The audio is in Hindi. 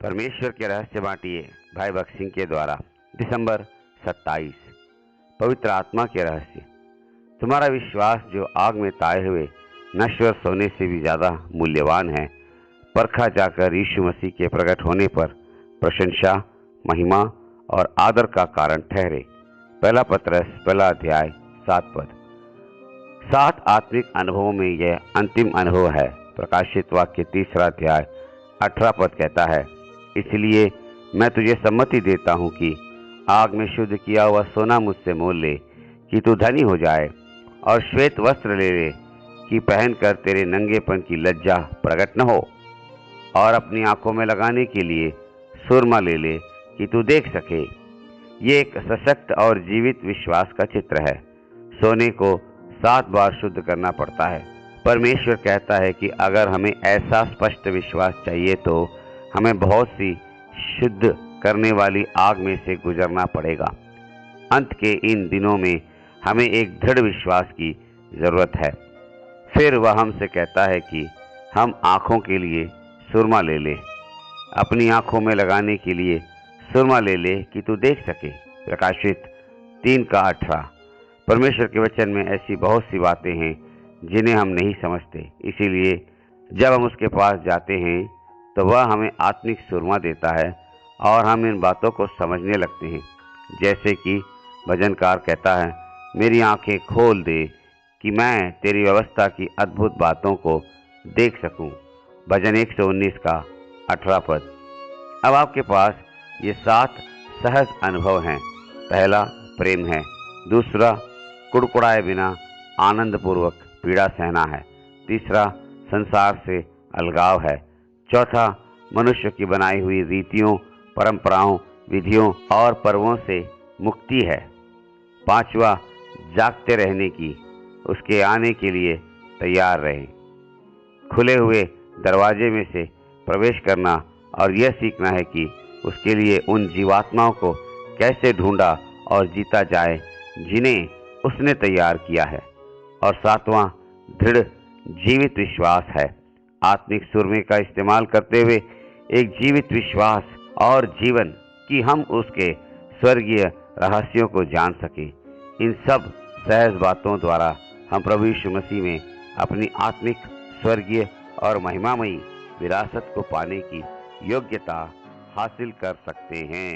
परमेश्वर के रहस्य बांटिए भाई भक्त सिंह के द्वारा। दिसंबर 27। पवित्र आत्मा के रहस्य। तुम्हारा विश्वास जो आग में ताए हुए नश्वर सोने से भी ज़्यादा मूल्यवान है, परखा जाकर यीशु मसीह के प्रकट होने पर प्रशंसा, महिमा और आदर का कारण ठहरे। पहला पत्रस पहला अध्याय 7 पद। 7 आत्मिक अनुभवों में यह अंतिम अनुभव है। प्रकाशित वाक्य 3 अध्याय 18 पद कहता है, इसलिए मैं तुझे सम्मति देता हूँ कि आग में शुद्ध किया हुआ सोना मुझसे मोल ले कि तू धनी हो जाए, और श्वेत वस्त्र ले ले कि पहनकर तेरे नंगेपन की लज्जा प्रकट न हो, और अपनी आंखों में लगाने के लिए सुरमा ले ले कि तू देख सके। ये एक सशक्त और जीवित विश्वास का चित्र है। सोने को 7 बार शुद्ध करना पड़ता है। परमेश्वर कहता है कि अगर हमें ऐसा स्पष्ट विश्वास चाहिए तो हमें बहुत सी शुद्ध करने वाली आग में से गुजरना पड़ेगा। अंत के इन दिनों में हमें एक दृढ़ विश्वास की ज़रूरत है। फिर वह हमसे कहता है कि हम आँखों के लिए सुरमा ले लें, अपनी आँखों में लगाने के लिए सुरमा ले ले कि तू देख सके। प्रकाशित 3:18। परमेश्वर के वचन में ऐसी बहुत सी बातें हैं जिन्हें हम नहीं समझते, इसीलिए जब हम उसके पास जाते हैं तो वह हमें आत्मिक सुरमा देता है और हम इन बातों को समझने लगते हैं। जैसे कि भजनकार कहता है, मेरी आंखें खोल दे कि मैं तेरी व्यवस्था की अद्भुत बातों को देख सकूं। भजन 119:18 पद। अब आपके पास ये 7 सहज अनुभव हैं। पहला प्रेम है, दूसरा कुड़कुड़ाए बिना आनंदपूर्वक पीड़ा सहना है, तीसरा संसार से अलगाव है, चौथा मनुष्य की बनाई हुई रीतियों, परंपराओं, विधियों और पर्वों से मुक्ति है, पांचवा जागते रहने की, उसके आने के लिए तैयार रहें, खुले हुए दरवाजे में से प्रवेश करना और यह सीखना है कि उसके लिए उन जीवात्माओं को कैसे ढूंढा और जीता जाए जिन्हें उसने तैयार किया है, और सातवां दृढ़ जीवित विश्वास है। आत्मिक सुरमे का इस्तेमाल करते हुए एक जीवित विश्वास और जीवन कि हम उसके स्वर्गीय रहस्यों को जान सकें। इन सब सहज बातों द्वारा हम प्रभु यीशु मसीह में अपनी आत्मिक, स्वर्गीय और महिमामयी विरासत को पाने की योग्यता हासिल कर सकते हैं।